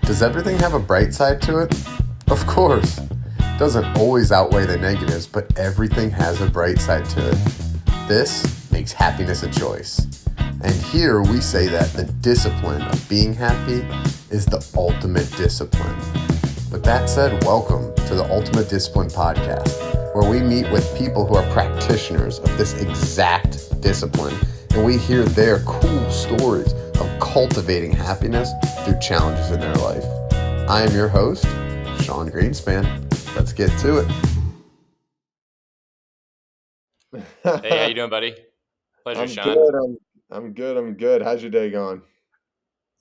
Does everything have a bright side to it? Of course. Doesn't always outweigh the negatives, but everything has a bright side to it. This makes happiness a choice. And here we say that the discipline of being happy is the ultimate discipline. With that said, welcome to the Ultimate Discipline Podcast, where we meet with people who are practitioners of this exact discipline, and we hear their cool stories of cultivating happiness through challenges in their life. I am your host, Sean Greenspan. Let's get to it. Hey, how you doing, buddy? Pleasure, I'm Sean. good. I'm good. How's your day going?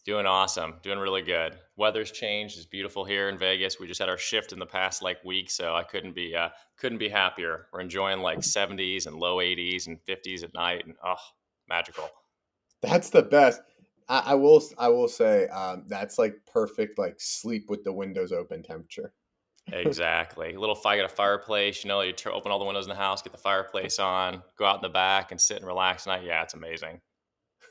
Doing awesome. Doing really good. Weather's changed. It's beautiful here in Vegas. We just had our shift in the past week, so I couldn't be happier. We're enjoying 70s and low 80s and 50s at night, and magical. That's the best. I will say that's perfect sleep with the windows open temperature. Exactly. A little fire, got a fireplace. You open all the windows in the house, get the fireplace on, go out in the back and sit and relax. And yeah, it's amazing.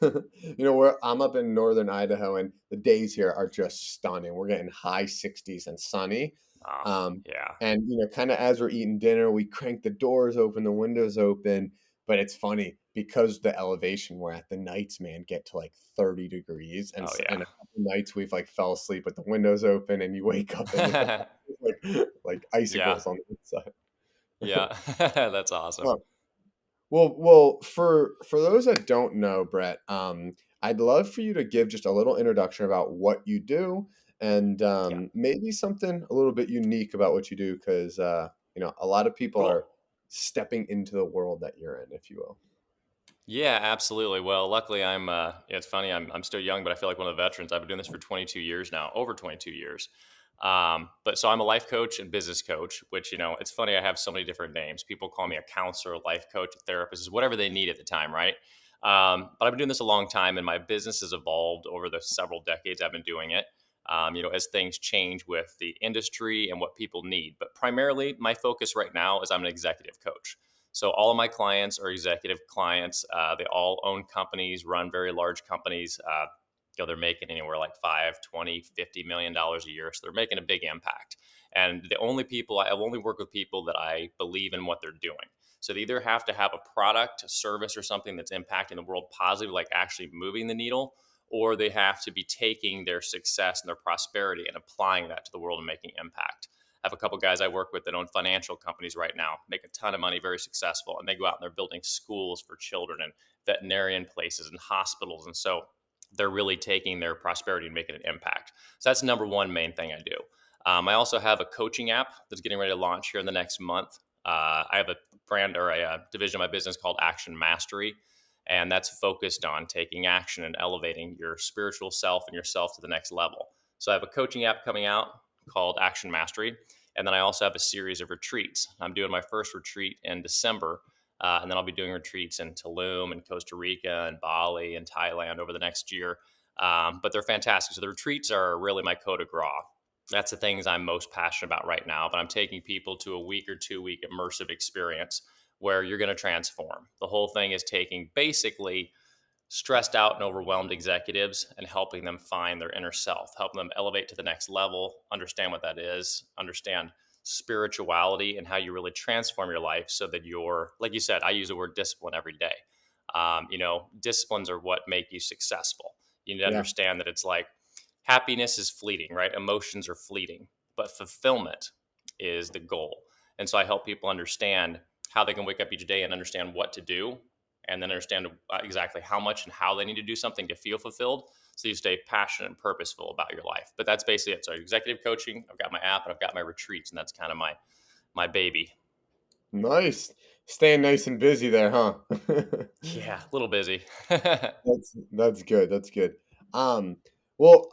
I'm up in northern Idaho, and the days here are just stunning. We're getting high 60s and sunny. Yeah. And kind of as we're eating dinner, we crank the doors open, the windows open. But it's funny because the elevation we're at, the nights, man, get to 30 degrees, and and a couple nights we've fell asleep with the windows open, and you wake up and like icicles on the inside. Yeah, that's awesome. Well, for those that don't know, Brett, I'd love for you to give just a little introduction about what you do, and maybe something a little bit unique about what you do, because a lot of people are stepping into the world that you're in, if you will. Yeah, absolutely. Well, luckily it's funny, I'm still young, but I feel like one of the veterans. I've been doing this for 22 years now, over 22 years. But so I'm a life coach and business coach, which, it's funny. I have so many different names. People call me a counselor, a life coach, a therapist, whatever they need at the time. Right. But I've been doing this a long time, and my business has evolved over the several decades I've been doing it. As things change with the industry and what people need. But primarily my focus right now is I'm an executive coach. So all of my clients are executive clients. They all own companies, run very large companies. They're making anywhere like 5, 20, $50 million a year. So they're making a big impact. And the only people I only work with people that I believe in what they're doing. So they either have to have a product, a service, or something that's impacting the world positively, like actually moving the needle, or they have to be taking their success and their prosperity and applying that to the world and making impact. I have a couple guys I work with that own financial companies right now, make a ton of money, very successful, and they go out and they're building schools for children and veterinarian places and hospitals. And so they're really taking their prosperity and making an impact. So that's number one main thing I do. I also have a coaching app that's getting ready to launch here in the next month. I have a brand or a division of my business called Action Mastery, and that's focused on taking action and elevating your spiritual self and yourself to the next level. So I have a coaching app coming out called Action Mastery. And then I also have a series of retreats. I'm doing my first retreat in December. And then I'll be doing retreats in Tulum and Costa Rica and Bali and Thailand over the next year. But they're fantastic. So the retreats are really my coup de grace. That's the things I'm most passionate about right now. But I'm taking people to a week or 2 week immersive experience where you're going to transform. The whole thing is taking basically stressed out and overwhelmed executives and helping them find their inner self, helping them elevate to the next level, understand what that is, understand spirituality and how you really transform your life so that you're, like you said, I use the word discipline every day. Disciplines are what make you successful. You need to understand that it's like happiness is fleeting, right? Emotions are fleeting, but fulfillment is the goal. And so I help people understand how they can wake up each day and understand what to do, and then understand exactly how much and how they need to do something to feel fulfilled. So you stay passionate and purposeful about your life. But that's basically it. So executive coaching, I've got my app and I've got my retreats, and that's kind of my baby. Nice. Staying nice and busy there, huh? Yeah, a little busy. That's good. That's good. Well,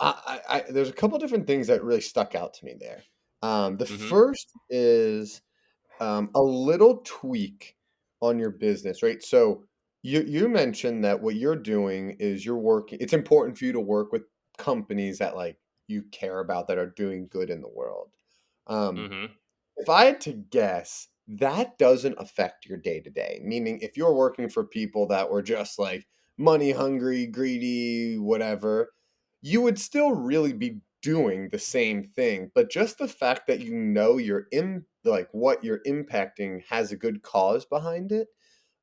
there's a couple different things that really stuck out to me there. The first is a little tweak on your business, right? So you mentioned that what you're doing is you're working. It's important for you to work with companies that you care about, that are doing good in the world. If I had to guess, that doesn't affect your day to day. Meaning, if you're working for people that were just money hungry, greedy, whatever, you would still really be doing the same thing, but just the fact that you're in like what you're impacting has a good cause behind it.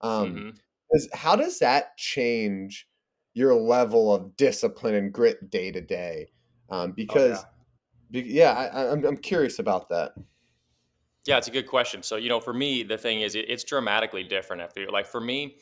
Um, Hmm. how does that change your level of discipline and grit day to day? Oh yeah. Because yeah, I'm curious about that. Yeah, it's a good question. So, for me, the thing is, it's dramatically different. If you're like, for me,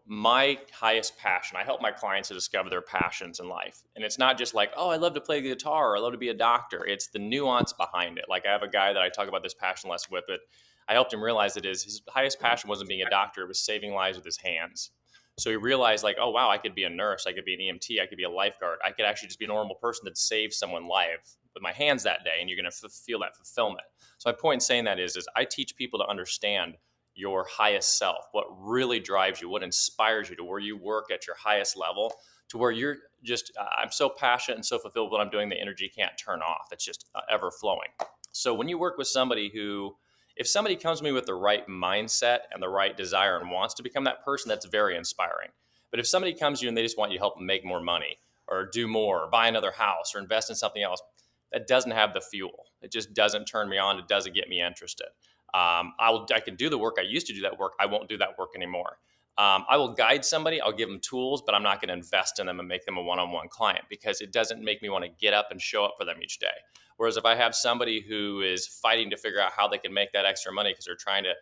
my highest passion, I help my clients to discover their passions in life. And it's not just like, oh, I love to play the guitar or I love to be a doctor. It's the nuance behind it. Like, I have a guy that I talk about this passion less with, but I helped him realize that his highest passion wasn't being a doctor, it was saving lives with his hands. So he realized, like, oh, wow, I could be a nurse, I could be an EMT, I could be a lifeguard, I could actually just be a normal person that saved someone's life with my hands that day. And you're going to feel that fulfillment. So my point in saying that is I teach people to understand your highest self, what really drives you, what inspires you to where you work at your highest level, to where you're just, I'm so passionate and so fulfilled with what I'm doing, the energy can't turn off. It's just ever flowing. So when you work with somebody who, if somebody comes to me with the right mindset and the right desire and wants to become that person, that's very inspiring. But if somebody comes to you and they just want you to help them make more money or do more or buy another house or invest in something else, that doesn't have the fuel. It just doesn't turn me on. It doesn't get me interested. I can do the work. I used to do that work. I won't do that work anymore. I will guide somebody. I'll give them tools, but I'm not going to invest in them and make them a one-on-one client because it doesn't make me want to get up and show up for them each day. Whereas if I have somebody who is fighting to figure out how they can make that extra money because they're trying to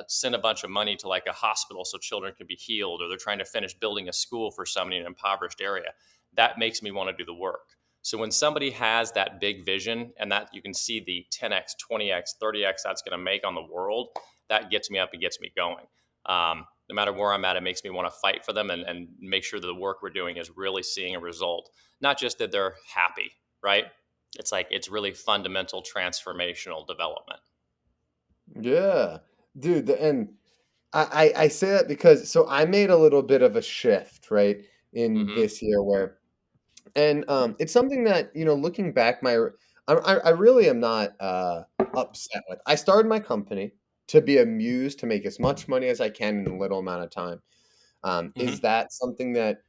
send a bunch of money to like a hospital so children can be healed, or they're trying to finish building a school for somebody in an impoverished area, that makes me want to do the work. So when somebody has that big vision and that you can see the 10x, 20x, 30x that's going to make on the world, that gets me up and gets me going. No matter where I'm at, it makes me want to fight for them and make sure that the work we're doing is really seeing a result. Not just that they're happy, right? It's like it's really fundamental transformational development. Yeah, dude, and I say that because so I made a little bit of a shift, right, in Mm-hmm. this year where and it's something that, looking back, I really am not upset with. I started my company to be amused to make as much money as I can in a little amount of time. Is Mm-hmm. that something that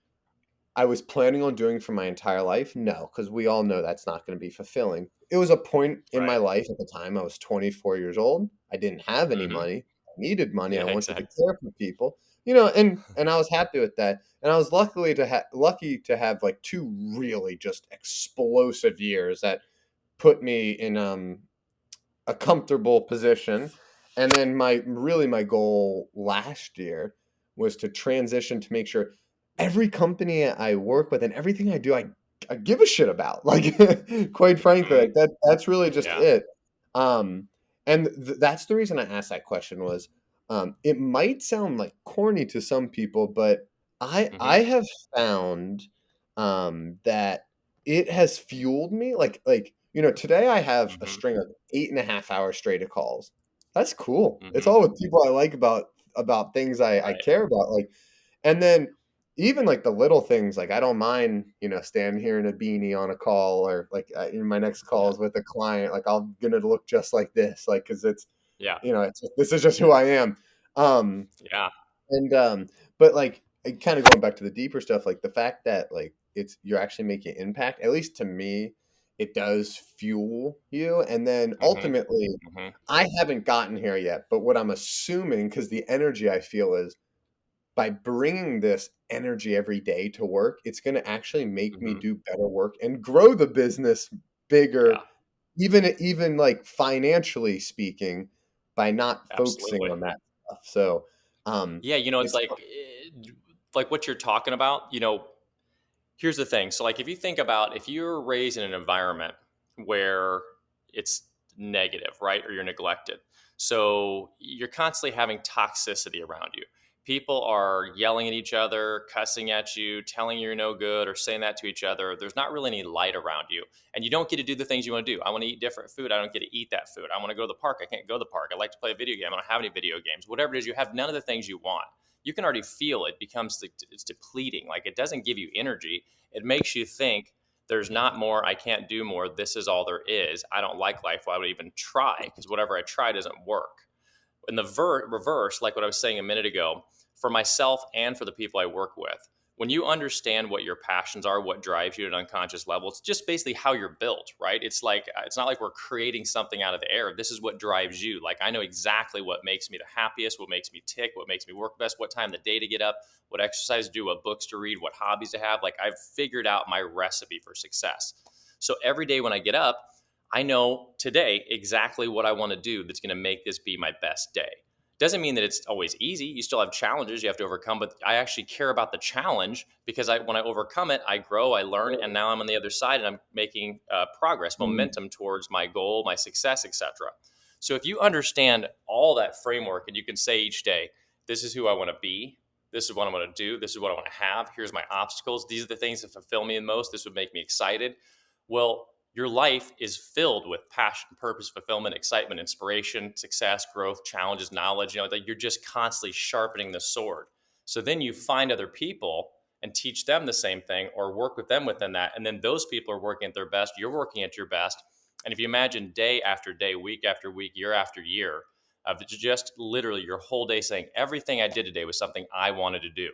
I was planning on doing for my entire life? No, because we all know that's not going to be fulfilling. It was a point in my Right. life at the time. I was 24 years old. I didn't have any Mm-hmm. money. I needed money. I Yeah, wanted to exactly. care for people, and I was happy with that. And I was lucky to have like two really just explosive years that put me in a comfortable position. And then my goal last year was to transition to make sure every company I work with and everything I do, I give a shit about. Like, quite frankly, Mm-hmm. like that's really just Yeah. it. Um, and that's the reason I asked that question was, it might sound like corny to some people, but I Mm-hmm. have found that it has fueled me. Today I have a Mm-hmm. string of 8.5 hours straight of calls. That's cool. It's Mm-hmm. all with people I like about things I Right. care about. And then even like the little things, like I don't mind, standing here in a beanie on a call, or like in my next Yeah. calls with a client, like I'm gonna look just like this, like because Yeah. this is just who I am. Um, Yeah. and but like kind of going back to the deeper stuff, like the fact that like you're actually making impact, at least to me, it does fuel you. And then Mm-hmm. ultimately, Mm-hmm. I haven't gotten here yet, but what I'm assuming, because the energy I feel is by bringing this energy every day to work, it's going to actually make me Mm-hmm. do better work and grow the business bigger, Yeah. even like financially speaking, by not focusing Absolutely. on that stuff. So, Yeah, it's it's like what you're talking about, here's the thing. So like if you think about if you're raised in an environment where it's negative, right? Or you're neglected. So you're constantly having toxicity around you. People are yelling at each other, cussing at you, telling you're no good, or saying that to each other. There's not really any light around you. And you don't get to do the things you want to do. I want to eat different food. I don't get to eat that food. I want to go to the park. I can't go to the park. I like to play a video game. I don't have any video games. Whatever it is, you have none of the things you want. You can already feel it becomes it's depleting. Like it doesn't give you energy. It makes you think there's not more. I can't do more. This is all there is. I don't like life. Why would I even try? Because whatever I try doesn't work. In the reverse, like what I was saying a minute ago, for myself and for the people I work with, when you understand what your passions are, what drives you at an unconscious level, it's just basically how you're built, right? It's like, it's not like we're creating something out of the air. This is what drives you. Like, I know exactly what makes me the happiest, what makes me tick, what makes me work best, what time of the day to get up, what exercise to do, what books to read, what hobbies to have. Like, I've figured out my recipe for success. So every day when I get up, I know today exactly what I want to do that's going to make this be my best day. Doesn't mean that it's always easy. You still have challenges you have to overcome, but I actually care about the challenge because when I overcome it, I grow, I learn, and now I'm on the other side and I'm making progress, momentum towards my goal, my success, etc. So if you understand all that framework and you can say each day, this is who I want to be, this is what I want to do, this is what I want to have, here's my obstacles, these are the things that fulfill me the most, this would make me excited. Well, your life is filled with passion, purpose, fulfillment, excitement, inspiration, success, growth, challenges, knowledge. Like, you're just constantly sharpening the sword. So then you find other people and teach them the same thing or work with them within that. And then those people are working at their best. You're working at your best. And if you imagine day after day, week after week, year after year, of just literally your whole day saying, everything I did today was something I wanted to do.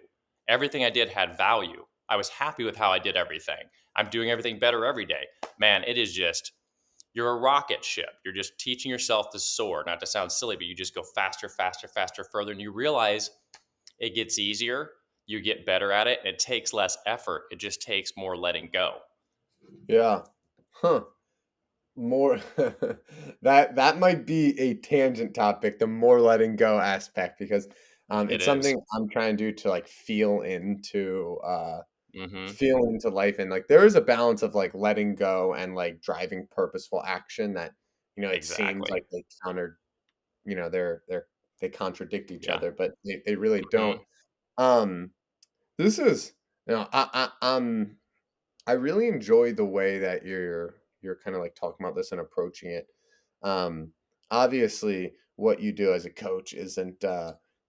Everything I did had value. I was happy with how I did everything. I'm doing everything better every day. Man, it is just, you're a rocket ship. You're just teaching yourself to soar, not to sound silly, but you just go faster, faster, faster, further. And you realize it gets easier. You get better at it. And it takes less effort. It just takes more letting go. Yeah. Huh. More that might be a tangent topic, the more letting go aspect, because It it's is. something I'm trying to do to like Mm-hmm. feel into life, and like there is a balance of like letting go and like driving purposeful action that it seems Exactly. like they they contradict each Yeah. other, but they really Mm-hmm. don't. um this is I really enjoy the way that you're kind of like talking about this and approaching it. Um, Obviously, what you do as a coach isn't,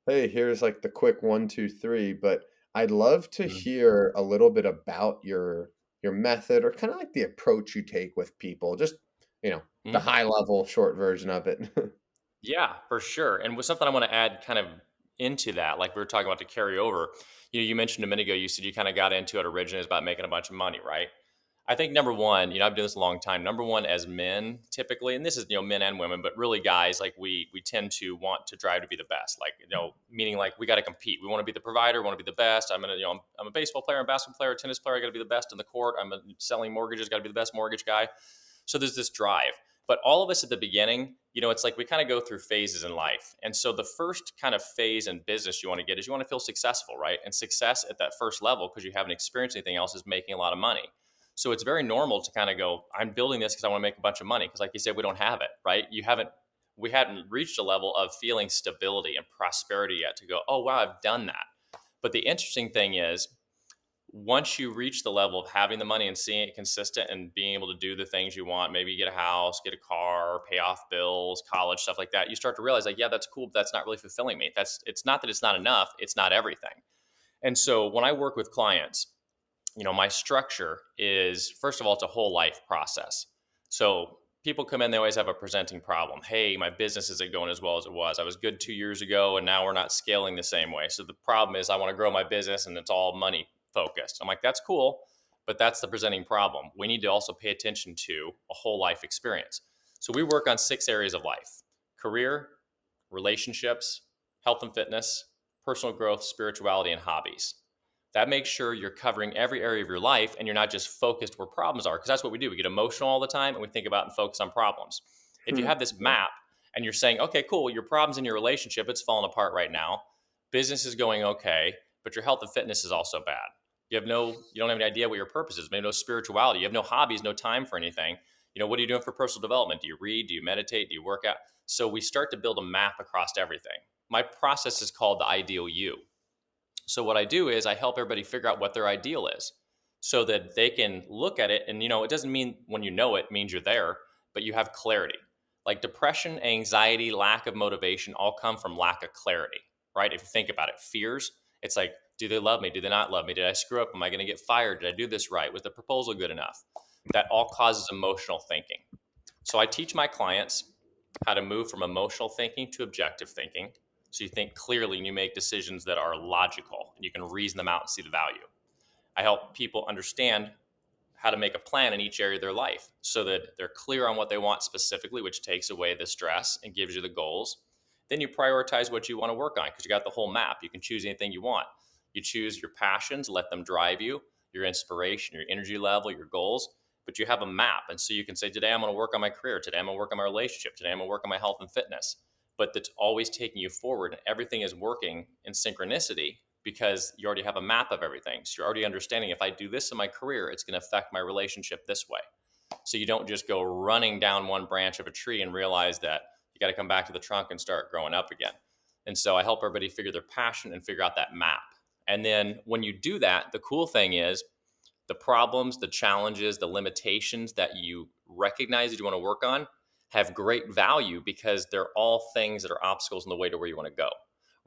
hey, here's like the quick 1, 2, 3, but I'd love to hear a little bit about your method or kind of like the approach you take with people. Just the Mm-hmm. high level short version of it. Yeah, for sure. And with something I want to add kind of into that, like we were talking about to carry over, you mentioned a minute ago, you said you kind of got into it originally is about making a bunch of money, right? I think number one, I've been doing this a long time. Number one, as men, typically, and this is men and women, but really guys, like we tend to want to drive to be the best. Like meaning like we got to compete. We want to be the provider. We want to be the best. I'm a baseball player, I'm a basketball player, a tennis player. I got to be the best in the court. Selling mortgages. Got to be the best mortgage guy. So there's this drive. But all of us at the beginning, it's like we kind of go through phases in life. And so the first kind of phase in business you want to get is you want to feel successful, right? And success at that first level, because you haven't experienced anything else, is making a lot of money. So it's very normal to kind of go, I'm building this because I want to make a bunch of money. Because like you said, we don't have it, right? We hadn't reached a level of feeling stability and prosperity yet to go, oh, wow, I've done that. But the interesting thing is, once you reach the level of having the money and seeing it consistent and being able to do the things you want, maybe you get a house, get a car, pay off bills, college, stuff like that, you start to realize like, yeah, that's cool, but that's not really fulfilling me. It's not that it's not enough, it's not everything. And so when I work with clients, my structure is, first of all, it's a whole life process. So people come in, they always have a presenting problem. Hey, my business isn't going as well as it was. I was good 2 years ago, and now we're not scaling the same way. So the problem is I want to grow my business and it's all money focused. I'm like, that's cool, but that's the presenting problem. We need to also pay attention to a whole life experience. So we work on 6 areas of life: career, relationships, health and fitness, personal growth, spirituality, and hobbies. That makes sure you're covering every area of your life and you're not just focused where problems are, because that's what we do. We get emotional all the time and we think about and focus on problems. If you have this Yeah. map and you're saying, okay, cool, your problem's in your relationship, it's falling apart right now. Business is going okay, but your health and fitness is also bad. You don't have any idea what your purpose is. Maybe no spirituality. You have no hobbies, no time for anything. What are you doing for personal development? Do you read? Do you meditate? Do you work out? So we start to build a map across everything. My process is called the ideal you. So what I do is I help everybody figure out what their ideal is so that they can look at it. And, it doesn't mean when you know it means you're there, but you have clarity. Like depression, anxiety, lack of motivation all come from lack of clarity, right? If you think about it, fears, it's like, do they love me? Do they not love me? Did I screw up? Am I going to get fired? Did I do this right? Was the proposal good enough? That all causes emotional thinking. So I teach my clients how to move from emotional thinking to objective thinking. So you think clearly and you make decisions that are logical and you can reason them out and see the value. I help people understand how to make a plan in each area of their life so that they're clear on what they want specifically, which takes away the stress and gives you the goals. Then you prioritize what you want to work on because you got the whole map. You can choose anything you want. You choose your passions, let them drive you, your inspiration, your energy level, your goals, but you have a map. And so you can say, today I'm going to work on my career. Today I'm going to work on my relationship. Today I'm going to work on my health and fitness. But that's always taking you forward. And everything is working in synchronicity because you already have a map of everything. So you're already understanding if I do this in my career, it's going to affect my relationship this way. So you don't just go running down one branch of a tree and realize that you got to come back to the trunk and start growing up again. And so I help everybody figure their passion and figure out that map. And then when you do that, the cool thing is the problems, the challenges, the limitations that you recognize that you want to work on have great value because they're all things that are obstacles in the way to where you want to go.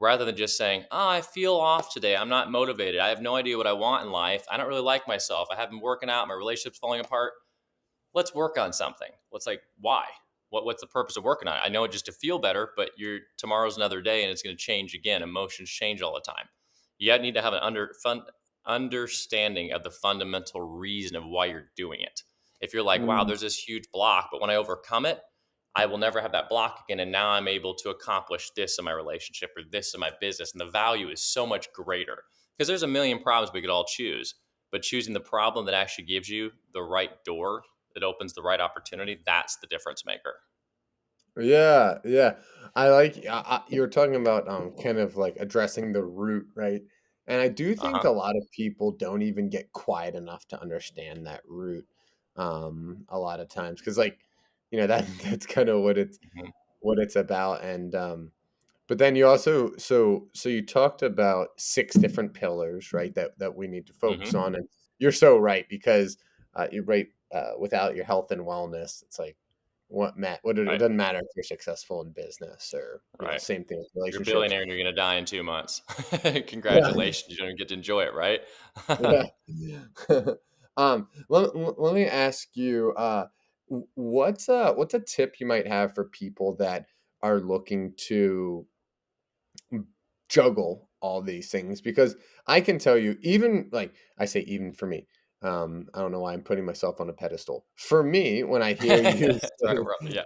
Rather than just saying, oh, I feel off today. I'm not motivated. I have no idea what I want in life. I don't really like myself. I haven't been working out. My relationship's falling apart. Let's work on something. Let's why? What's the purpose of working on it? I know it just to feel better, but tomorrow's another day and it's going to change again. Emotions change all the time. You need to have an understanding of the fundamental reason of why you're doing it. If you're like, wow, there's this huge block, but when I overcome it, I will never have that block again. And now I'm able to accomplish this in my relationship or this in my business. And the value is so much greater because there's a million problems we could all choose, but choosing the problem that actually gives you the right door that opens the right opportunity, that's the difference maker. Yeah, yeah. I like you were talking about kind of like addressing the root, right? And I do think a Uh-huh. lot of people don't even get quiet enough to understand that root a lot of times because like that that's kind of Mhm. what it's about. And but then you also so you talked about six different pillars, right? That we need to focus Mhm. on, and you're so right because you're right. Without your health and wellness, it's like it Right. doesn't matter if you're successful in business or Right. same thing with You're a relationships. billionaire and you're going to die in 2 months. Yeah, Congratulations. You don't get to enjoy it, right? yeah. Let me ask you, what's a tip you might have for people that are looking to juggle all these things? Because I can tell you, even like I say, even for me, I don't know why I'm putting myself on a pedestal. For me, when I hear you That's right. say,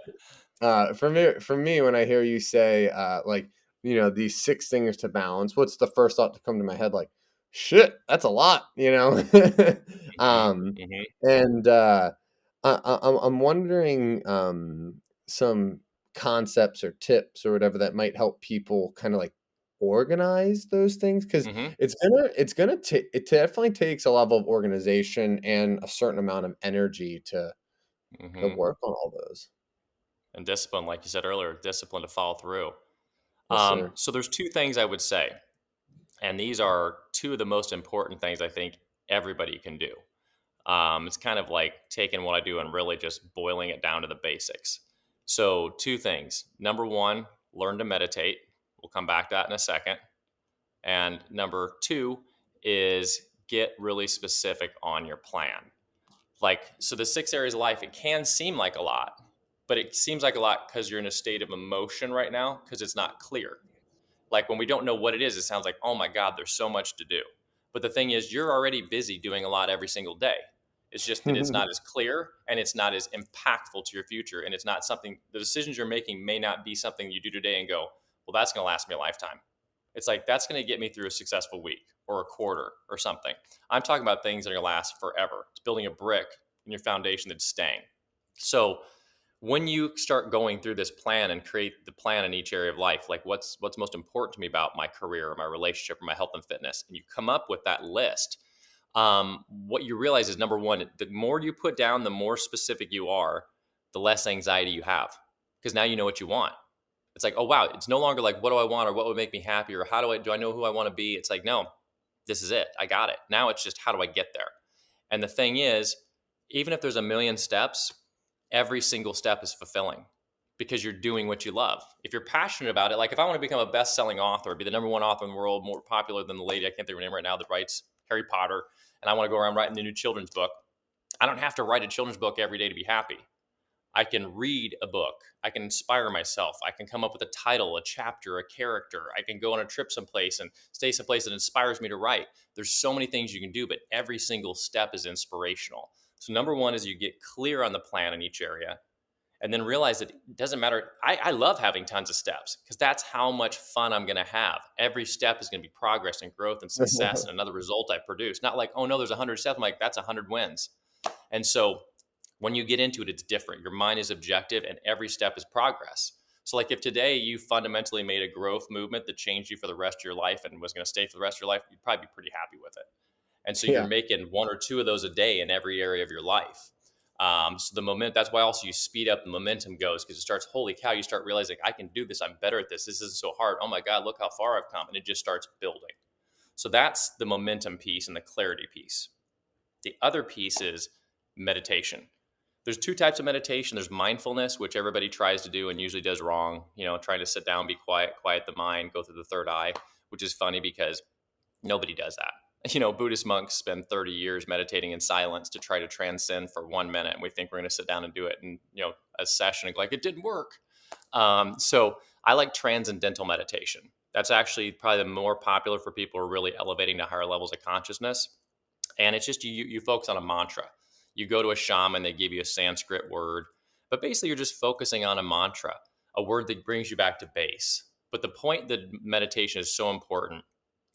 Yeah. for me, when I hear you say, like, these six things to balance, what's the first thought to come to my head? Like, shit, that's a lot, Mhm. um, Mhm. and I'm wondering some concepts or tips or whatever that might help people kind of like organize those things because Mhm. it definitely takes a level of organization and a certain amount of energy to Mhm. work on all those. And discipline, like you said earlier, discipline to follow through. Yes, sir. So there's two things I would say, and these are two of the most important things I think everybody can do. It's kind of like taking what I do and really just boiling it down to the basics. So, two things. Number one, learn to meditate. We'll come back to that in a second. And number two is get really specific on your plan. So the 6 areas of life, it can seem like a lot, but it seems like a lot because you're in a state of emotion right now because it's not clear. Like when we don't know what it is, it sounds like, oh my God, there's so much to do. But the thing is, you're already busy doing a lot every single day. It's just that it's not as clear and it's not as impactful to your future. And it's not something, the decisions you're making may not be something you do today and go, well, that's going to last me a lifetime. It's like, that's going to get me through a successful week or a quarter or something. I'm talking about things that are going to last forever. It's building a brick in your foundation that's staying. So, when you start going through this plan and create the plan in each area of life, like what's most important to me about my career or my relationship or my health and fitness, and you come up with that list, what you realize is number one, the more you put down, the more specific you are, the less anxiety you have because now you know what you want. It's like, oh wow, it's no longer like what do I want or what would make me happy or how do I know who I want to be. It's like, no, this is it, I got it. Now it's just how do I get there. And the thing is, even if there's a million steps, every single step is fulfilling because you're doing what you love. If you're passionate about it, like if I want to become a best-selling author, be the number one author in the world, more popular than the lady, I can't think of her name right now, that writes Harry Potter, and I want to go around writing a new children's book, I don't have to write a children's book every day to be happy. I can read a book. I can inspire myself. I can come up with a title, a chapter, a character. I can go on a trip someplace and stay someplace that inspires me to write. There's so many things you can do, but every single step is inspirational. So number one is you get clear on the plan in each area, and then realize that it doesn't matter. I love having tons of steps because that's how much fun I'm going to have. Every step is going to be progress and growth and success and another result I produce. Not like, oh no, there's 100 steps. I'm like, that's 100 wins. And so when you get into it, it's different. Your mind is objective and every step is progress. So like if today you fundamentally made a growth movement that changed you for the rest of your life and was going to stay for the rest of your life, you'd probably be pretty happy with it. And so you're Yeah. making one or two of those a day in every area of your life. So the moment, that's why also you speed up, the momentum goes because it starts, holy cow, you start realizing I can do this. I'm better at this. This isn't so hard. Oh my God, look how far I've come. And it just starts building. So that's the momentum piece and the clarity piece. The other piece is meditation. There's two types of meditation. There's mindfulness, which everybody tries to do and usually does wrong, trying to sit down, be quiet, quiet the mind, go through the third eye, which is funny because nobody does that. Buddhist monks spend 30 years meditating in silence to try to transcend for 1 minute. And we think we're going to sit down and do it in, a session and like, it didn't work. So I like transcendental meditation. That's actually probably the more popular for people who are really elevating to higher levels of consciousness. And it's just you focus on a mantra. You go to a shaman, they give you a Sanskrit word, but basically you're just focusing on a mantra, a word that brings you back to base. But the point that meditation is so important,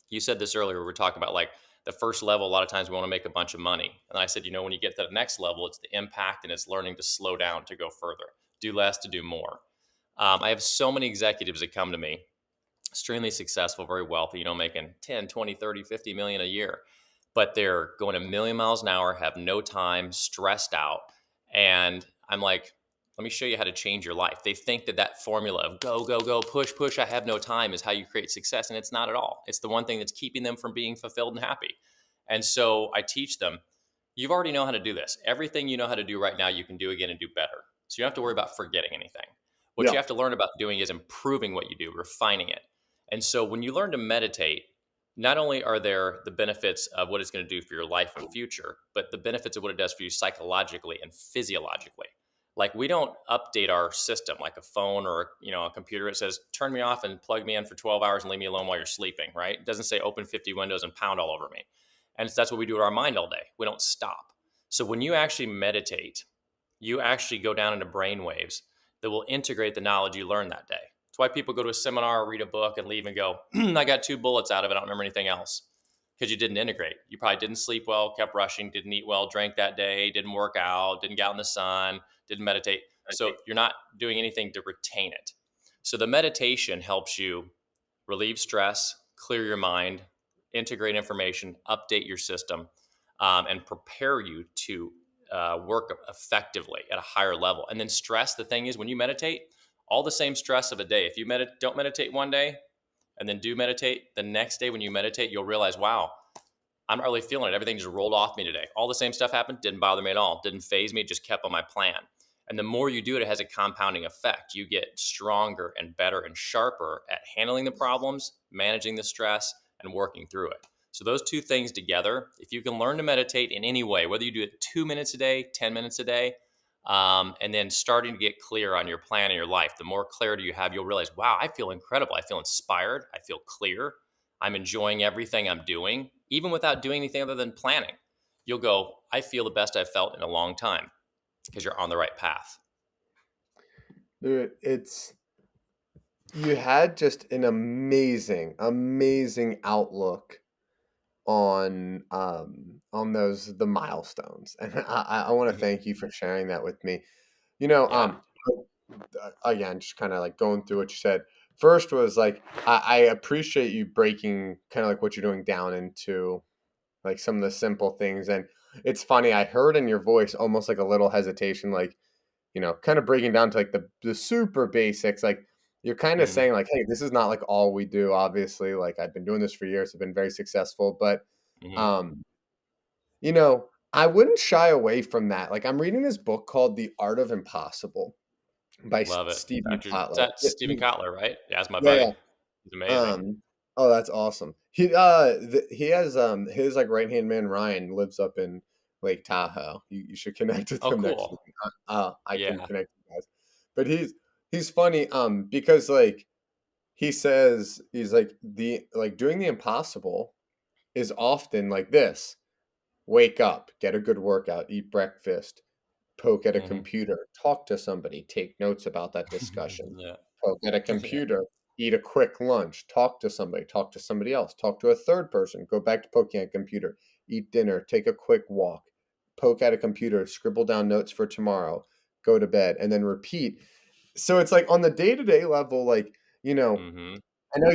you said this earlier, we were talking about like the first level, a lot of times we want to make a bunch of money. And I said, when you get to the next level, it's the impact and it's learning to slow down, to go further, do less to do more. I have so many executives that come to me, extremely successful, very wealthy, making 10, 20, 30, 50 million a year, but they're going a million miles an hour, have no time, stressed out. And I'm like, let me show you how to change your life. They think that formula of go, go, go, push, push, I have no time is how you create success. And it's not at all. It's the one thing that's keeping them from being fulfilled and happy. And so I teach them, you've already know how to do this. Everything you know how to do right now, you can do again and do better. So you don't have to worry about forgetting anything. What Yeah. you have to learn about doing is improving what you do, refining it. And so when you learn to meditate, not only are there the benefits of what it's going to do for your life and future, but the benefits of what it does for you psychologically and physiologically. Like we don't update our system like a phone or a computer. It says turn me off and plug me in for 12 hours and leave me alone while you're sleeping, right? It doesn't say open 50 windows and pound all over me. And that's what we do to our mind all day. We don't stop. So when you actually meditate, you actually go down into brain waves that will integrate the knowledge you learned that day. That's why people go to a seminar, read a book, and leave and go, I got 2 bullets out of it. I don't remember anything else. Because you didn't integrate. You probably didn't sleep well, kept rushing, didn't eat well, drank that day, didn't work out, didn't get out in the sun, didn't meditate. So you're not doing anything to retain it. So the meditation helps you relieve stress, clear your mind, integrate information, update your system, and prepare you to work effectively at a higher level. And then stress, the thing is, when you meditate, all the same stress of a day. If you don't meditate one day and then do meditate, the next day when you meditate, you'll realize, wow, I'm not really feeling it. Everything just rolled off me today. All the same stuff happened, didn't bother me at all, didn't phase me, just kept on my plan. And the more you do it, it has a compounding effect. You get stronger and better and sharper at handling the problems, managing the stress, and working through it. So those two things together, if you can learn to meditate in any way, whether you do it 2 minutes a day, 10 minutes a day, and then starting to get clear on your plan in your life, the more clarity you have, you'll realize, wow, I feel incredible. I feel inspired. I feel clear. I'm enjoying everything I'm doing, even without doing anything other than planning. You'll go, I feel the best I've felt in a long time because you're on the right path. Dude, you had just an amazing outlook on the milestones, and I want to thank you for sharing that with me. Yeah. Again, just kind of like going through what you said. First was like I appreciate you breaking kind of like what you're doing down into like some of the simple things, and it's funny. I heard in your voice almost like a little hesitation, like kind of breaking down to like the super basics, like. You're kind of Mm-hmm. saying like, hey, this is not like all we do. Obviously, like I've been doing this for years. I've been very successful, but Mm-hmm. um, I wouldn't shy away from that. Like I'm reading this book called The Art of Impossible by Love it. Stephen Kotler. That's Stephen Kotler, right? Yeah, that's my Yeah, buddy. yeah. He's amazing. Oh, that's awesome. He has his like right hand man Ryan lives up in Lake Tahoe. You should connect with Oh, him next week. cool. I can Yeah. connect you guys. But he's funny because like he says he's like the like doing the impossible is often like this. Wake up, get a good workout, eat breakfast, poke at a Hmm. computer, talk to somebody, take notes about that discussion, Yeah. poke at a Yeah. computer, eat a quick lunch, talk to somebody else, talk to a third person, go back to poking at a computer, eat dinner, take a quick walk, poke at a computer, scribble down notes for tomorrow, go to bed, and then repeat. So it's like on the day to day level, like, you know, Hmm. I know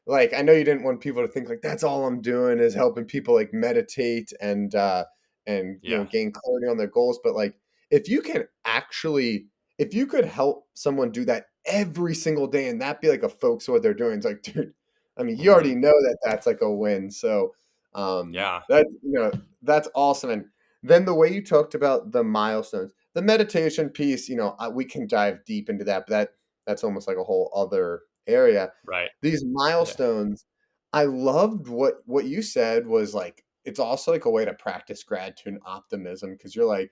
I know you didn't want people to think like that's all I'm doing is helping people like meditate and Yeah. gain clarity on their goals, but like if you can actually if you could help someone do that every single day and that be like a focus of what they're doing, it's like, dude, I mean, you already Hmm. know that that's like a win. So Yeah. that that's awesome. And then the way you talked about the milestones, the meditation piece, we can dive deep into that, but that's almost like a whole other area. Right. These Yeah. milestones, I loved what you said was like it's also like a way to practice gratitude and optimism because you're like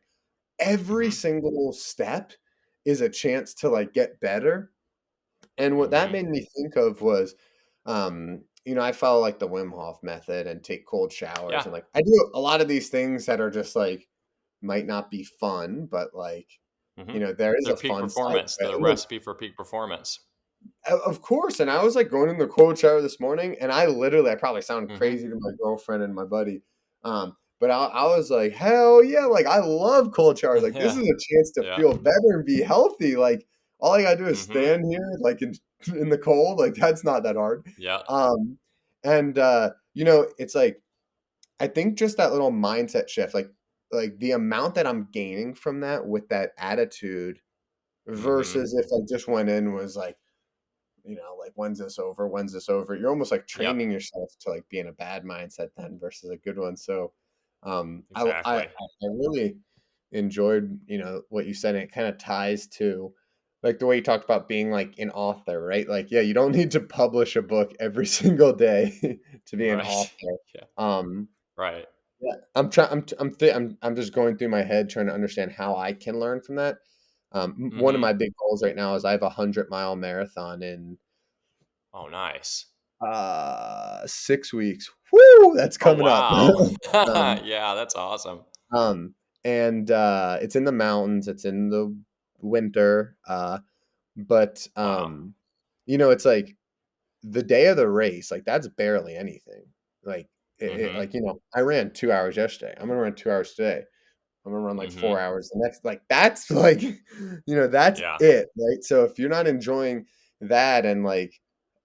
every Hmm. single step is a chance to like get better. And what that Hmm. made me think of was I follow like the Wim Hof method and take cold showers Yeah. and like I do a lot of these things that are just like might not be fun, but like Hmm. there is Their a peak fun side performance. to They're the it. recipe for peak performance. Of course, and I was, like, going in the cold shower this morning, and I probably sound Hmm. crazy to my girlfriend and my buddy, but I was like, "Hell yeah," like, I love cold showers, like, this Yeah. is a chance to Yeah. feel better and be healthy, like, all I gotta do is Hmm. stand here, like, in in the cold, like, that's not that hard, Yeah. um, and, it's like, I think just that little mindset shift, like, the amount that I'm gaining from that with that attitude Hmm. versus if I just went in was like, like when's this over? When's this over? You're almost like Yep. training yourself to like be in a bad mindset then versus a good one. So, I Exactly. really enjoyed what you said. And it kind of ties to like the way you talked about being like an author, right? Like, yeah, you don't need to publish a book every single day to be an Right. author. Yeah. Um, Right. yeah, I'm trying. I'm just going through my head trying to understand how I can learn from that. One of Hmm. my big goals right now is I have a 100-mile marathon in Oh, nice. 6 weeks. Woo! That's Oh, coming up. wow. um, Yeah, that's awesome. um, and it's in the mountains. It's in the winter. But Wow. it's like the day of the race. Like that's barely anything. Like Hmm. like I ran 2 hours yesterday. I'm gonna run 2 hours today. I'm gonna run like Hmm. 4 hours the next. Like that's like that's Yeah. it, right? So if you're not enjoying that and like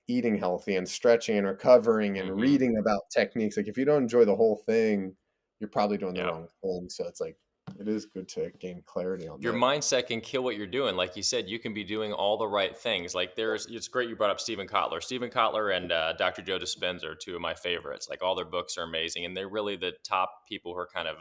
eating healthy and stretching and recovering and Hmm. reading about techniques, like if you don't enjoy the whole thing, you're probably doing the Yep. wrong thing. So it's like it is good to gain clarity on Your that. mindset can kill what you're doing. Like you said, you can be doing all the right things. Like it's great you brought up Stephen Kotler. Stephen Kotler and Dr. Joe Dispenza are two of my favorites. Like all their books are amazing, and they're really the top people who are kind of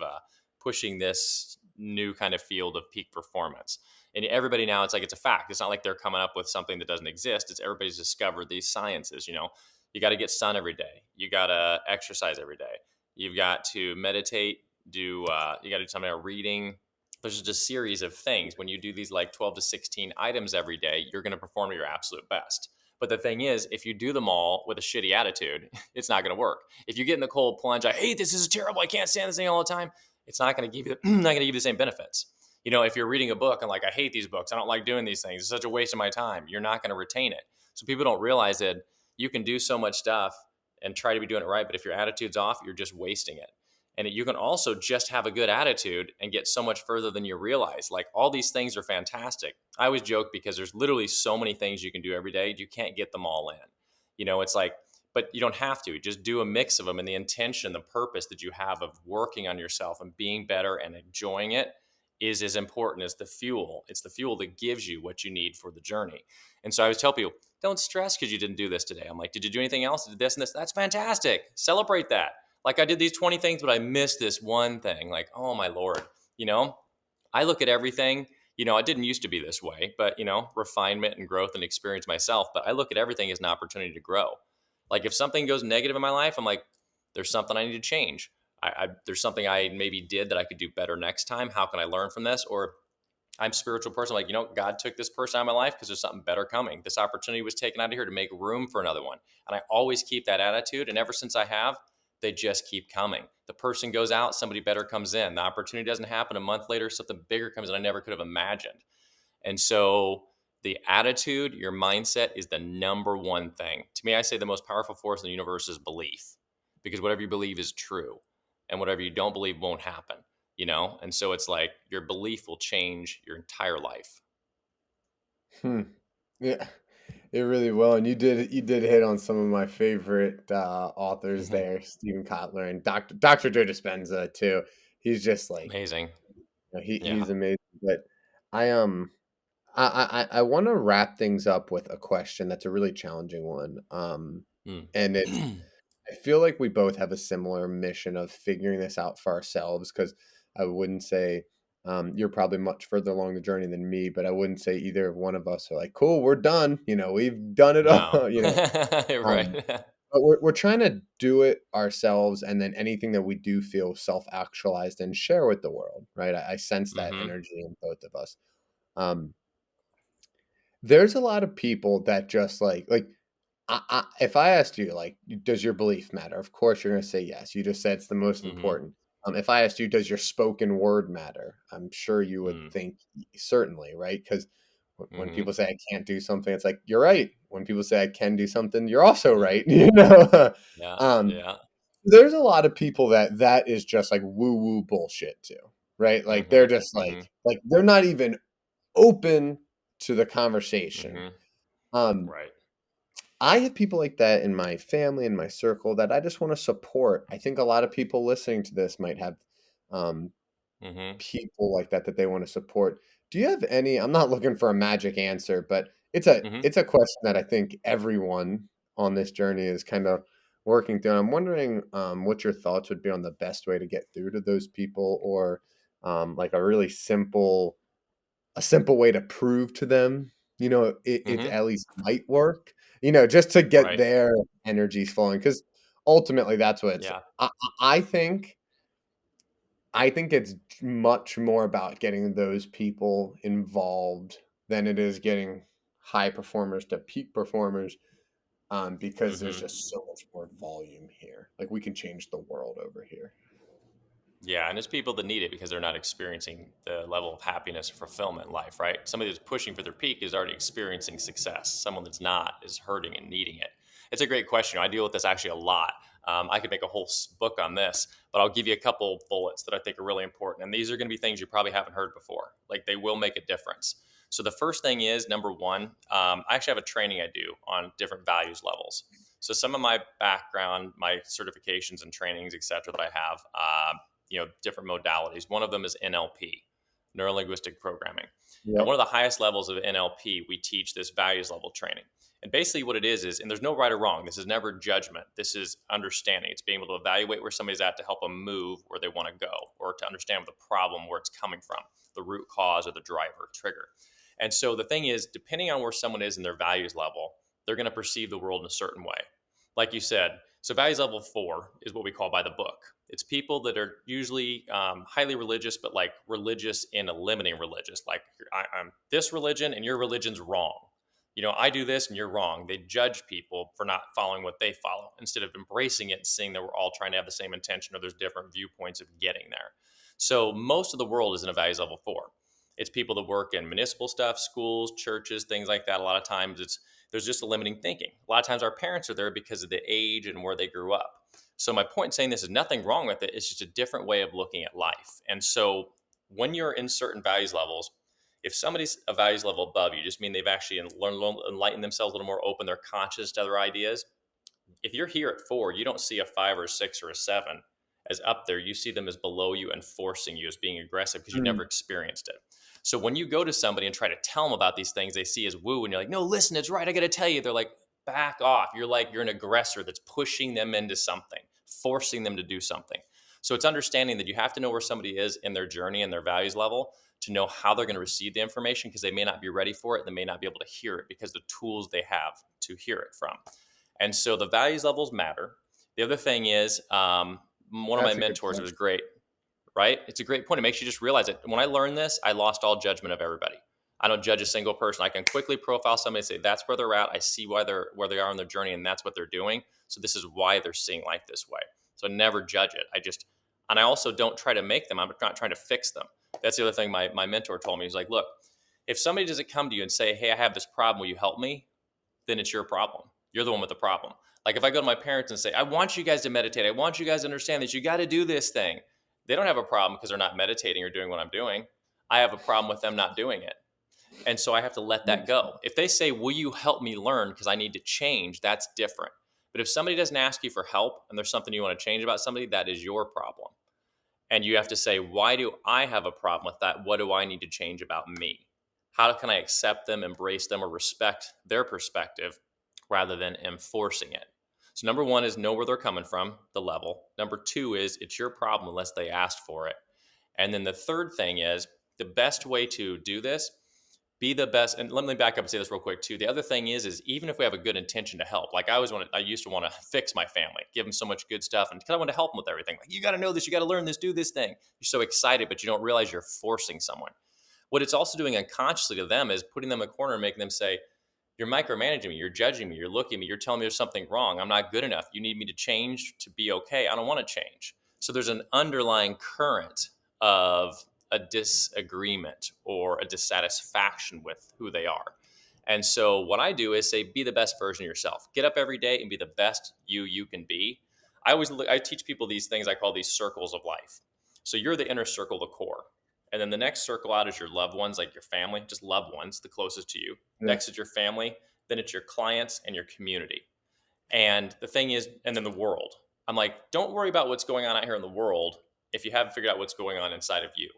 pushing this new kind of field of peak performance. And everybody now, it's like it's a fact. It's not like they're coming up with something that doesn't exist. It's everybody's discovered these sciences. You got to get sun every day. You got to exercise every day. You've got to meditate. You got to do something about reading. There's just a series of things. When you do these like 12 to 16 items every day, you're going to perform at your absolute best. But the thing is, if you do them all with a shitty attitude, it's not going to work. If you get in the cold plunge, I hate this is terrible, I can't stand this thing all the time, it's not going to give you not going to give you the same benefits. If you're reading a book and like, I hate these books, I don't like doing these things, it's such a waste of my time, you're not going to retain it. So people don't realize that you can do so much stuff and try to be doing it right, but if your attitude's off, you're just wasting it. And you can also just have a good attitude and get so much further than you realize. Like all these things are fantastic. I always joke because there's literally so many things you can do every day. You can't get them all in. It's like, but you don't have to. Just do a mix of them. And the intention, the purpose that you have of working on yourself and being better and enjoying it is as important as the fuel. It's the fuel that gives you what you need for the journey. And so I always tell people, don't stress because you didn't do this today. I'm like, did you do anything else? Did this and this? That's fantastic. Celebrate that. Like I did these 20 things, but I missed this one thing. Like, oh my Lord, you know, I look at everything, I didn't used to be this way, but refinement and growth and experience myself. But I look at everything as an opportunity to grow. Like if something goes negative in my life, I'm like, there's something I need to change. there's something I maybe did that I could do better next time. How can I learn from this? Or I'm a spiritual person. Like, God took this person out of my life because there's something better coming. This opportunity was taken out of here to make room for another one. And I always keep that attitude. And ever since I have, they just keep coming. The person goes out, somebody better comes in. The opportunity doesn't happen. A month later, something bigger comes in I never could have imagined. And so the attitude, your mindset is the number one thing. To me, I say the most powerful force in the universe is belief, because whatever you believe is true and whatever you don't believe won't happen, And so it's like your belief will change your entire life. Yeah, it really will. And you did hit on some of my favorite authors Mhm. there, Stephen Kotler and Dr. Joe Dispenza too. He's just like, Amazing. he's Yeah. amazing. But I I want to wrap things up with a question that's a really challenging one. Mm. And it's I feel like we both have a similar mission of figuring this out for ourselves, because I wouldn't say you're probably much further along the journey than me, but I wouldn't say either of one of us are like, cool, we're done. We've done it No. all. Right. But we're trying to do it ourselves, and then anything that we do feel self actualized and share with the world, right? I sense that Hmm. energy in both of us. Um, there's a lot of people that just like if I asked you, like, does your belief matter? Of course, you're going to say yes. You just said it's the most Hmm. important. If I asked you, does your spoken word matter? I'm sure you would Mm. think certainly, right? Because when Hmm. people say I can't do something, it's like you're right. When people say I can do something, you're also right. You know, Yeah. um, Yeah. there's a lot of people that is just like woo woo bullshit too, right? Like they're Hmm. just Hmm. like they're not even open to the conversation. Hmm. Um, Right. I have people like that in my family, in my circle, that I just want to support. I think a lot of people listening to this might have um, Hmm. people like that they want to support. Do you have any? I'm not looking for a magic answer, but it's a question that I think everyone on this journey is kind of working through. I'm wondering what your thoughts would be on the best way to get through to those people, or like a simple way to prove to them, it Hmm. at least might work, just to get Right. their energies flowing. Because ultimately, that's what it's. Yeah. I think it's much more about getting those people involved than it is getting high performers to peak performers. Because there's Hmm. just so much more volume here. Like we can change the world over here. Yeah, and it's people that need it because they're not experiencing the level of happiness or fulfillment in life, right? Somebody that's pushing for their peak is already experiencing success. Someone that's not is hurting and needing it. It's a great question. I deal with this actually a lot. I could make a whole book on this, but I'll give you a couple bullets that I think are really important. And these are going to be things you probably haven't heard before. Like they will make a difference. So the first thing is number one, I actually have a training I do on different values levels. So some of my background, my certifications and trainings, et cetera, that I have, different modalities. One of them is NLP, neuro linguistic programming. And Yep. one of the highest levels of NLP, we teach this values level training. And basically, what it is, and there's no right or wrong. This is never judgment. This is understanding. It's being able to evaluate where somebody's at to help them move where they want to go, or to understand the problem, where it's coming from, the root cause or the driver, trigger. And so the thing is, depending on where someone is in their values level, they're going to perceive the world in a certain way. Like you said, so values level 4 is what we call by the book. It's people that are usually highly religious, but like religious in a limiting religious. Like I'm this religion and your religion's wrong. I do this and you're wrong. They judge people for not following what they follow instead of embracing it and seeing that we're all trying to have the same intention or there's different viewpoints of getting there. So most of the world is in a values level 4. It's people that work in municipal stuff, schools, churches, things like that. A lot of times there's just a limiting thinking. A lot of times our parents are there because of the age and where they grew up. So my point in saying this is nothing wrong with it. It's just a different way of looking at life. And so when you're in certain values levels, if somebody's a values level above you, just mean they've actually enlightened themselves a little more open, they're conscious to other ideas. If you're here at 4, you don't see a 5 or a 6 or a 7 as up there. You see them as below you and forcing you as being aggressive because you've Mm. never experienced it. So when you go to somebody and try to tell them about these things they see as woo, and you're like, no, listen, it's right, I got to tell you. They're like, back off. You're an aggressor that's pushing them into something, forcing them to do something. So it's understanding that you have to know where somebody is in their journey and their values level to know how they're going to receive the information, because they may not be ready for it. They may not be able to hear it because the tools they have to hear it from. And so the values levels matter. The other thing is one of my That's a good mentors, it point. was great, right? It's a great point. It makes you just realize it. When I learned this, I lost all judgment of everybody. I don't judge a single person. I can quickly profile somebody and say, that's where they're at. I see why they're where they are on their journey, and that's what they're doing. So this is why they're seeing life this way. So I never judge it. And I also don't try to make them. I'm not trying to fix them. That's the other thing my mentor told me. He's like, look, if somebody doesn't come to you and say, hey, I have this problem, will you help me? Then it's your problem. You're the one with the problem. Like if I go to my parents and say, I want you guys to meditate. I want you guys to understand that you got to do this thing. They don't have a problem because they're not meditating or doing what I'm doing. I have a problem with them not doing it. And so I have to let that go. If they say, will you help me learn because I need to change, that's different. But if somebody doesn't ask you for help and there's something you want to change about somebody, that is your problem. And you have to say, why do I have a problem with that? What do I need to change about me? How can I accept them, embrace them, or respect their perspective rather than enforcing it? So, number one is know where they're coming from, the level. Number two is it's your problem unless they asked for it. And then the third thing is the best way to do this, be the best. And let me back up and say this real quick too. The other thing is even if we have a good intention to help, like I used to want to fix my family, give them so much good stuff, and kind of want to help them with everything. Like, you got to know this, you got to learn this, do this thing. You're so excited, but you don't realize you're forcing someone. What it's also doing unconsciously to them is putting them in a corner and making them say, you're micromanaging me, you're judging me, you're looking at me, you're telling me there's something wrong. I'm not good enough. You need me to change to be okay. I don't want to change. So there's an underlying current of a disagreement or a dissatisfaction with who they are. And so what I do is say, be the best version of yourself. Get up every day and be the best you can be. I teach people these things. I call these circles of life. So you're the inner circle, the core. And then the next circle out is your loved ones, like your family, just loved ones, the closest to you. Yeah. Next is your family. Then it's your clients and your community. And the thing is, and then the world. I'm like, don't worry about what's going on out here in the world if you haven't figured out what's going on inside of you.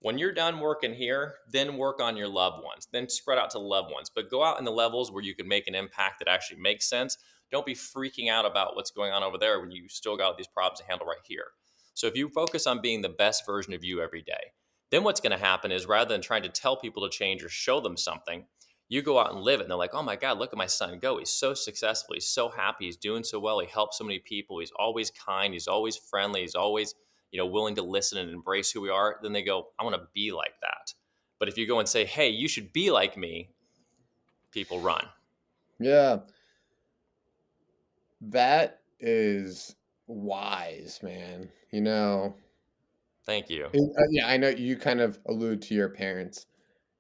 When you're done working here, then work on your loved ones, then spread out to loved ones, but go out in the levels where you can make an impact that actually makes sense. Don't be freaking out about what's going on over there when you still got these problems to handle right here. So if you focus on being the best version of you every day, then what's going to happen is rather than trying to tell people to change or show them something, you go out and live it. And they're like, oh my God, look at my son go. He's so successful. He's so happy. He's doing so well. He helps so many people. He's always kind. He's always friendly. He's always, willing to listen and embrace who we are. Then they go, I want to be like that. But if you go and say, hey, you should be like me, people run. Yeah. That is wise, man. Thank you. Yeah, I know you kind of allude to your parents.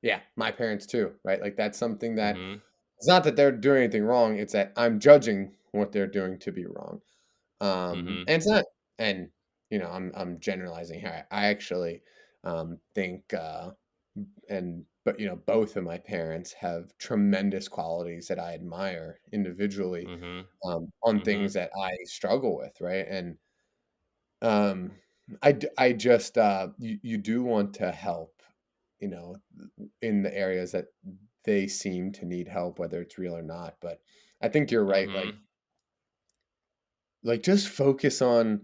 Yeah, my parents too, right? Like that's something that Mm-hmm. it's not that they're doing anything wrong, it's that I'm judging what they're doing to be wrong. Mm-hmm. And it's not, and I'm generalizing here. I actually think but both of my parents have tremendous qualities that I admire individually Mm-hmm. on Mm-hmm. things that I struggle with, right? And um I just you do want to help, you know, in the areas that they seem to need help, whether it's real or not. But I think you're right. Mm-hmm. Like just focus on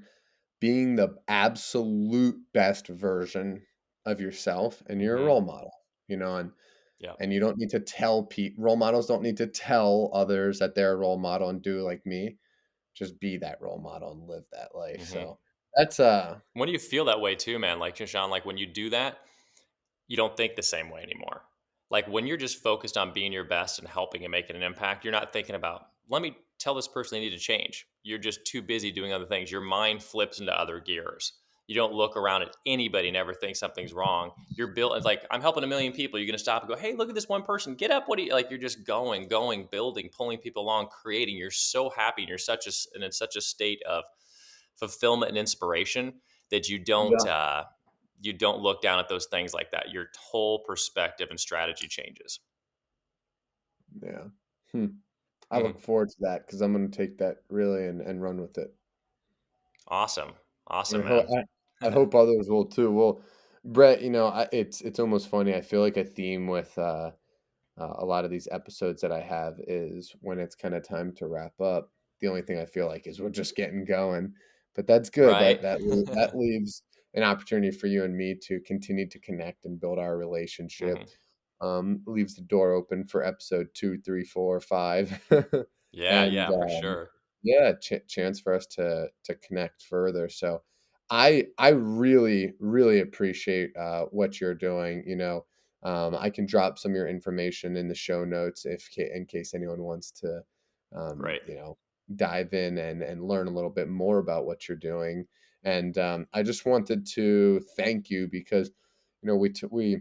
being the absolute best version of yourself, and you're a Mm-hmm. role model, and Yeah. you don't need to tell people. Role models don't need to tell others that they're a role model and do like me. Just be that role model and live that life. Mm-hmm. So that's When do you feel that way too, man? Like Shashan, like when you do that, you don't think the same way anymore. Like when you're just focused on being your best and helping and making an impact, you're not thinking about, let me tell this person they need to change. You're just too busy doing other things. Your mind flips into other gears. You don't look around at anybody and ever think something's wrong. You're built, it's like, I'm helping a million people. You're going to stop and go, hey, look at this one person. Get up. What do you like? You're just going, building, pulling people along, creating. You're so happy and and in such a state of fulfillment and inspiration that you don't look down at those things like that. Your whole perspective and strategy changes. yeah. Hmm. I Hmm. look forward to that because I'm going to take that really and run with it. Awesome. And Awesome, man. I hope others will too. Well, Brett, it's almost funny. I feel like a theme with a lot of these episodes that I have is when it's kind of time to wrap up. The only thing I feel like is we're just getting going, but that's good. Right? That leaves an opportunity for you and me to continue to connect and build our relationship. Hmm. Leaves the door open for episode 2, 3, 4, 5, Yeah, and yeah, for sure. yeah, chance for us to connect further. So I really really appreciate what you're doing. I can drop some of your information in the show notes in case anyone wants to, Great. dive in and learn a little bit more about what you're doing. And I just wanted to thank you because we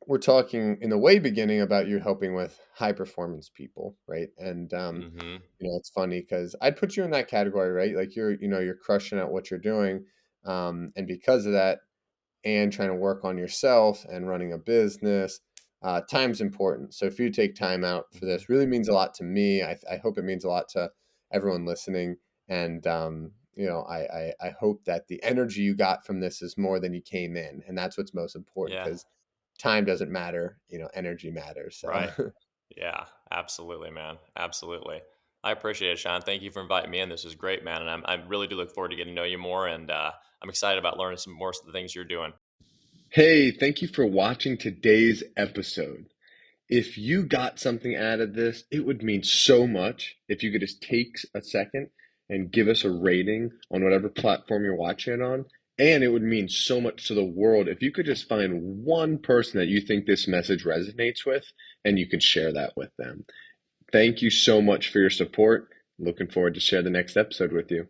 we're talking in the way beginning about you helping with high performance people, right? And Mm-hmm. it's funny because I'd put you in that category, right? Like you're crushing at what you're doing, and because of that, and trying to work on yourself and running a business, time's important. So if you take time out for Mm-hmm. this, really means a lot to me. I hope it means a lot to everyone listening. And I hope that the energy you got from this is more than you came in, and that's what's most important Yeah. because time doesn't matter. Energy matters. So Right. Yeah. Absolutely, man. Absolutely. I appreciate it, Sean. Thank you for inviting me in. This is great, man. And I really do look forward to getting to know you more. And I'm excited about learning some more of the things you're doing. Hey, thank you for watching today's episode. If you got something out of this, it would mean so much if you could just take a second and give us a rating on whatever platform you're watching it on. And it would mean so much to the world if you could just find one person that you think this message resonates with and you can share that with them. Thank you so much for your support. Looking forward to share the next episode with you.